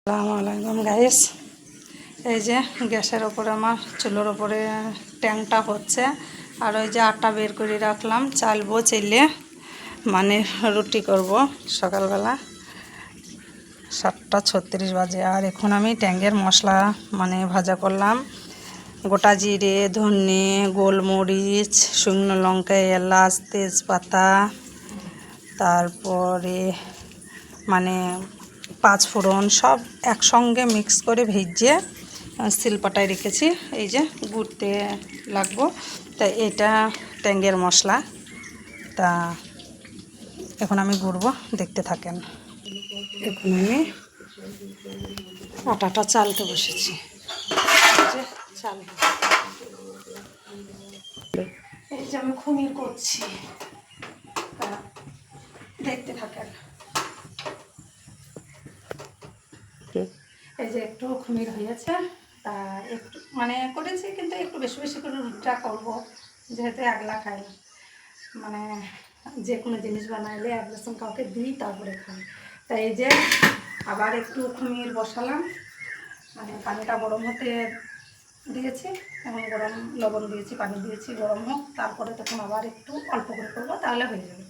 আসসালামু আলাইকুম গাইস। এই যে গ্যাসের ওপরে আমার চুলোর ওপরে ট্যাংটা হচ্ছে, আর ওই যে আটা বের করে রাখলাম, চালবো চেলে মানে রুটি করব সকালবেলা। 7:36 বাজে। আর এখন আমি ট্যাঙ্গের মশলা মানে ভাজা করলাম। গোটা জিরে, ধনে, গোলমরিচ, শুকনো লঙ্কা, এলাচ, তেজপাতা, তারপরে মানে 5 ফোড়ন সব একসঙ্গে মিক্স করে ভেজে শিলপাটায় রেখেছি। এই যে গুড়তে লাগবো, তা এটা ট্যাঙ্গের মশলা। তা এখন আমি গুড়বো, দেখতে থাকেন। এখন আমি আটাটা চালতে বসেছি। এই যে আমি খুমির করছি, তা দেখতে থাকেন। এই যে একটু খুমির হয়েছে, তা একটু মানে করেছি, কিন্তু একটু বেশি বেশি করে রুটিটা করবো, যেহেতু একলা খাই। মানে যে কোনো জিনিস বানাইলে এক রকম কাউকে দিই, তারপরে খাই। তাই এই যে আবার একটু খুমির বসালাম, মানে পানিটা গরম হতে দিয়েছি। এখন গরম লবণ দিয়েছি, পানি দিয়েছি, গরম হোক, তারপরে তখন আবার একটু অল্প করে করবো, তাহলে হয়ে যাবে।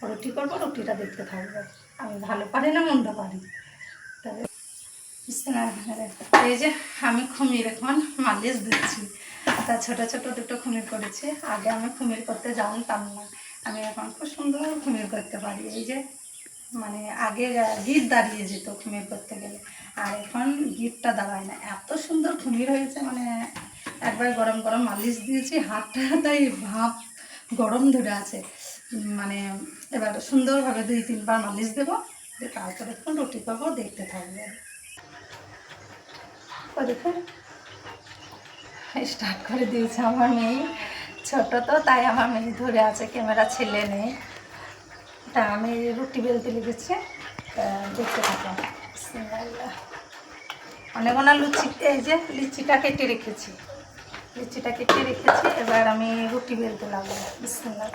রুটি করবো, রুটিটা দেখতে থাকবে। আমি ভালো পারি না মন্দ পারি। তবে এই যে আমি খুমির এখন মালিশ দিচ্ছি। তা ছোটো ছোটো দুটো খুমির করেছি। আগে আমি খুমির করতে জানতাম না, আমি এখন খুব সুন্দর খুমির করতে পারি। এই যে মানে আগে গিট দাঁড়িয়ে যেত খুমির করতে গেলে, আর এখন গিটটা দাঁড়ায় না। এত সুন্দর খুমির হয়েছে, মানে একবার গরম গরম মালিশ দিয়েছি, হাতটাই ভাপ গরম ধরে আছে। মানে এবার সুন্দরভাবে 2-3 বার মালিশ দেবো, তারপরে এখন রুটি করবো, দেখতে থাকবে। দেখুন স্টার্ট করে দিয়েছে আমার মেয়ে। ছোট তো, তাই আমার মেয়ে ধরে আছে, ক্যামেরা ছেলে নেই। তা আমি রুটি বেলতে লেগেছি, দেখতে থাকলাম। অনেক লুচি, এই যে লিচিটা কেটে রেখেছি, এবার আমি রুটি বেলতে লাগবো। বিসমিল্লাহ।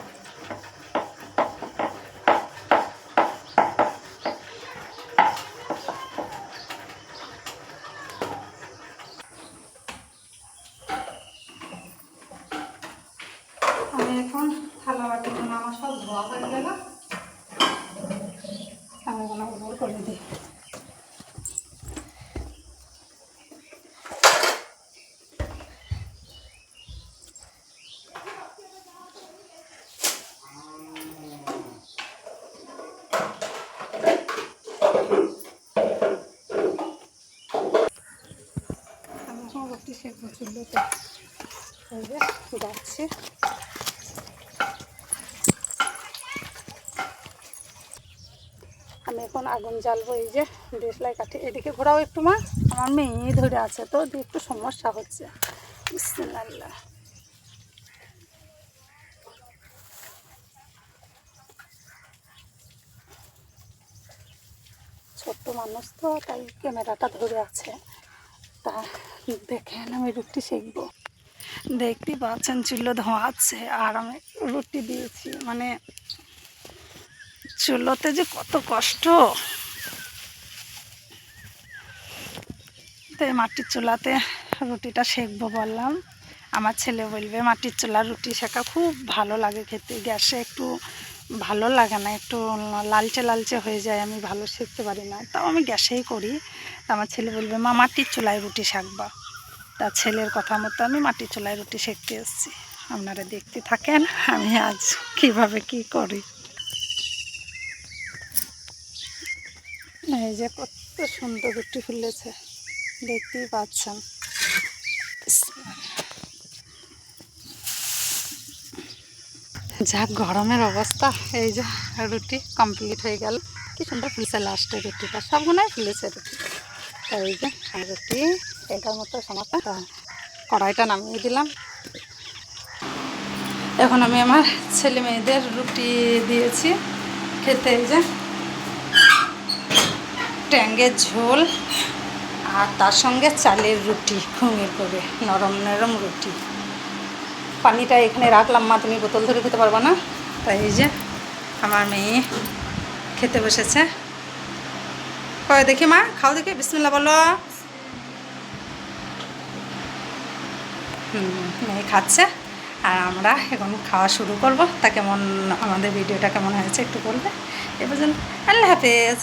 আমি এখন থালা বাটিগুলো আমার সব ধোয়া হয়ে গেল, আমি ওগুলো করে দিই। আমি এখন রুটি সেঁকবো চুলোতে, যাচ্ছি। আমি এখন আগুন জ্বালবো। এই যে দেশলাই কাঠি, এদিকে ঘোরাও একটু মা, আমার মেয়ে ধরে আছে তো একটু সমস্যা হচ্ছে। বিসমিল্লাহ। ছোট্ট মানুষ তো, তাই ক্যামেরাটা ধরে আছে। তা দেখেন আমি রুটি সেঁকবো। দেখতেই পাচ্ছেন চুলো ধোঁয়াচ্ছে, আর আমি রুটি দিয়েছি। মানে চুলোতে যে কত কষ্ট। তাই মাটির চুলাতে রুটিটা সেঁকবো বললাম। আমার ছেলে বলবে মাটির চুলার রুটি সেঁকা খুব ভালো লাগে খেতে, গ্যাসে একটু ভালো লাগে না, একটু লালচে লালচে হয়ে যায়, আমি ভালো সেঁকতে পারি না। তাও আমি গ্যাসেই করি। তা আমার ছেলে বলবে মা মাটির চুলায় রুটি সেঁকবা। তা ছেলের কথা মতো আমি মাটির চুলায় রুটি সেঁকতে এসেছি। আপনারা দেখতে থাকেন আমি আজ কিভাবে কি করি। এই যে কত সুন্দর রুটি ফুলেছে, দেখতেই পাচ্ছেন। যা গরমের অবস্থা। এই যে রুটি কমপ্লিট হয়ে গেল, কি সুন্দর ফুলেছে লাস্টের রুটিটা, সবগুলোই ফুলেছে রুটি। এই যে রুটি এটার মতো সমস্ত কড়াইটা নামিয়ে দিলাম। এখন আমি আমার ছেলে মেয়েদের রুটি দিয়েছি খেতে। এই যে ট্যাঙ্গের ঝোল, আর তার সঙ্গে চালের রুটি, খুমির করে নরম নরম রুটি। পানিটা এখানে রাখলাম, মা তুমি বোতল ধরে খেতে পারবো না। তাই এই যে আমার মেয়ে খেতে বসেছে। কয় দেখি মা, খাও দেখি, বিসমিল্লাহ বলো। মেয়ে খাচ্ছে আর আমরা এখন খাওয়া শুরু করব। তা কেমন আমাদের ভিডিওটা কেমন হয়েছে একটু বলবে। এ পর্যন্ত আল্লাহ হাফেজ।